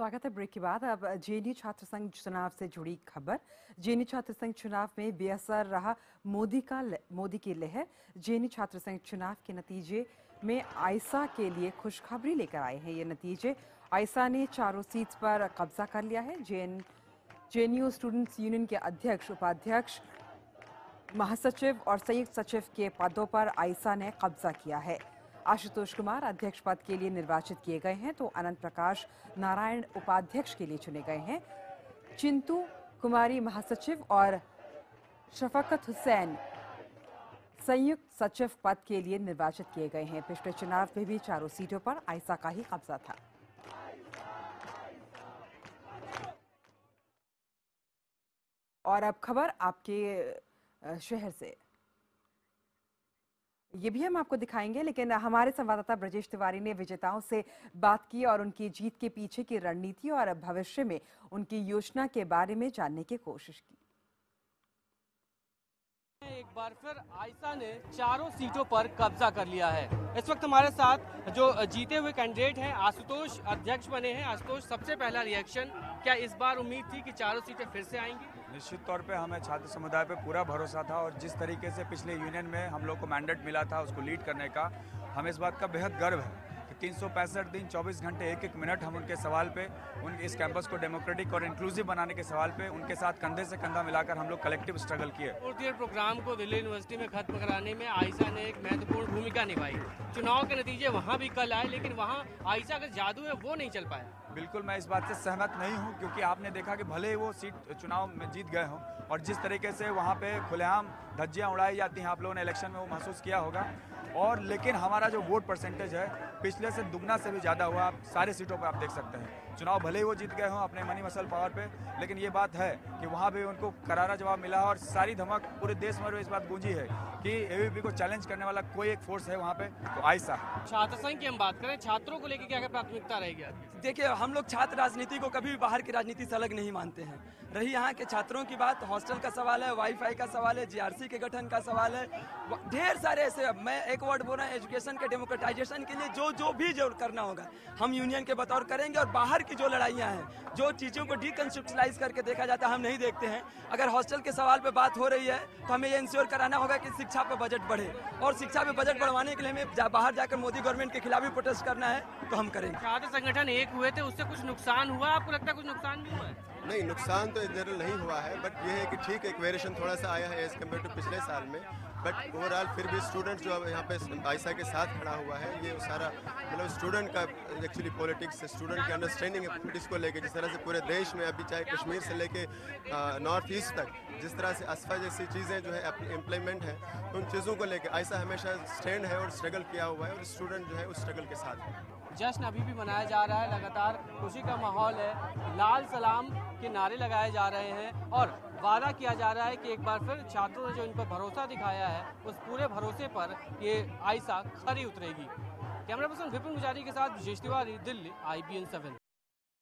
स्वागत है। ब्रेक के बाद अब जेएनयू छात्र संघ चुनाव से जुड़ी खबर। जेएनयू छात्र संघ चुनाव में बेअसर रहा मोदी की लहर। जेएनयू छात्र संघ चुनाव के नतीजे में आयसा के लिए खुशखबरी लेकर आए हैं। ये नतीजे आयसा ने चारों सीट पर कब्जा कर लिया है। जेएनयू स्टूडेंट्स यूनियन के अध्यक्ष, उपाध्यक्ष, महासचिव और संयुक्त सचिव के पदों पर आयसा ने कब्जा किया है। आशुतोष कुमार अध्यक्ष पद के लिए निर्वाचित किए गए हैं तो अनंत प्रकाश नारायण उपाध्यक्ष के लिए चुने गए हैं। चिंतू कुमारी महासचिव और शफकत हुसैन संयुक्त सचिव पद के लिए निर्वाचित किए गए हैं। पिछले चुनाव में भी चारों सीटों पर आयसा का ही कब्जा था। और अब खबर आपके शहर से, ये भी हम आपको दिखाएंगे, लेकिन हमारे संवाददाता ब्रजेश तिवारी ने विजेताओं से बात की और उनकी जीत के पीछे की रणनीति और भविष्य में उनकी योजना के बारे में जानने की कोशिश की। एक बार फिर आयसा ने चारों सीटों पर कब्जा कर लिया है। इस वक्त हमारे साथ जो जीते हुए कैंडिडेट हैं, आशुतोष अध्यक्ष बने हैं। आशुतोष, सबसे पहला रिएक्शन, क्या इस बार उम्मीद थी कि चारों सीटें फिर से आएंगी? निश्चित तौर पे हमें छात्र समुदाय पे पूरा भरोसा था और जिस तरीके से पिछले यूनियन में हम लोग को मैंडेट मिला था उसको लीड करने का, हमें इस बात का बेहद गर्व है कि 365 दिन 24 घंटे 1-1 मिनट हम उनके सवाल पे, इस कैंपस को डेमोक्रेटिक और इंक्लूसिव बनाने के सवाल पे उनके साथ कंधे से कंधा मिलाकर हम लोग कलेक्टिव स्ट्रगल किए। फोर्थ ईयर प्रोग्राम को दिल्ली यूनिवर्सिटी में खत्म कराने में आयसा ने एक महत्वपूर्ण भूमिका निभाई। चुनाव के नतीजे वहाँ भी कल आए, लेकिन वहाँ आयसा का जादू है वो नहीं चल पाया। बिल्कुल, मैं इस बात से सहमत नहीं हूं, क्योंकि आपने देखा कि भले ही वो सीट चुनाव में जीत गए हों और जिस तरीके से वहां पे खुलेआम धज्जियां उड़ाई जाती हैं, आप लोगों ने इलेक्शन में वो महसूस किया होगा। और लेकिन हमारा जो वोट परसेंटेज है पिछले से दुगना से भी ज़्यादा हुआ। आप सारे सीटों पर आप देख सकते हैं। चुनाव भले ही वो जीत गए हों अपने मनी मसल पावर पे, लेकिन ये बात है कि वहाँ भी उनको करारा जवाब मिला और सारी धमक पूरे देश में इस बात गूंजी है कि एबीवीपी को चैलेंज करने वाला कोई एक फोर्स है वहाँ पे, तो आयसा। छात्र संघ की हम बात करें, छात्रों को लेकर क्या प्राथमिकता रहेगी? देखिए, हम लोग छात्र राजनीति को कभी भी बाहर की राजनीति से अलग नहीं मानते हैं। रही यहाँ के छात्रों की बात, हॉस्टल का सवाल है, वाईफाई का सवाल है, जीआरसी के गठन का सवाल है, ढेर सारे ऐसे, मैं एक वर्ड बोल रहा हूँ, एजुकेशन के डेमोक्रेटाइजेशन के लिए जो भी जरूर करना होगा हम यूनियन के बतौर करेंगे। और बाहर की जो लड़ाइयाँ हैं, जो चीज़ों को डिकंसेप्चुअलाइज करके देखा जाता है, हम नहीं देखते हैं। अगर हॉस्टल के सवाल पे बात हो रही है तो हमें ये इंश्योर कराना होगा कि शिक्षा पे बजट बढ़े, और शिक्षा पे बजट बढ़वाने के लिए हमें बाहर जाकर मोदी गवर्नमेंट के खिलाफ भी प्रोटेस्ट करना है, तो हम करेंगे। छात्र संगठन एक हुए थे, उससे कुछ नुकसान हुआ? आपको लगता है कुछ नुकसान भी हुआ है? नहीं, नुकसान तो जनरल नहीं हुआ है, बट ये है कि ठीक एक वेरिएशन थोड़ा सा आया है एज कम्पेयर टू पिछले साल में। बट ओवरऑल फिर भी स्टूडेंट जो यहाँ पे आयसा के साथ खड़ा हुआ है, ये सारा मतलब स्टूडेंट का एक्चुअली पॉलिटिक्स, स्टूडेंट की अंडरस्टैंडिंग है पॉलिटिक्स को लेके। जिस तरह से पूरे देश में अभी चाहे कश्मीर से लेके नॉर्थ ईस्ट तक जिस तरह से असफा जैसी चीज़ें जो है इम्प्लीमेंट है, उन चीज़ों को लेकर आयसा हमेशा स्टैंड है और स्ट्रगल किया हुआ है, और स्टूडेंट जो है उस स्ट्रगल के साथ है। जश्न अभी भी मनाया जा रहा है, लगातार खुशी का माहौल है, लाल सलाम के नारे लगाए जा रहे हैं और वादा किया जा रहा है कि एक बार फिर छात्रों ने जो इन पर भरोसा दिखाया है, उस पूरे भरोसे पर ये आयसा खरी उतरेगी। कैमरा पर्सन विपिन पुजारी के साथ ब्रजेश तिवारी, दिल्ली, IBN 7।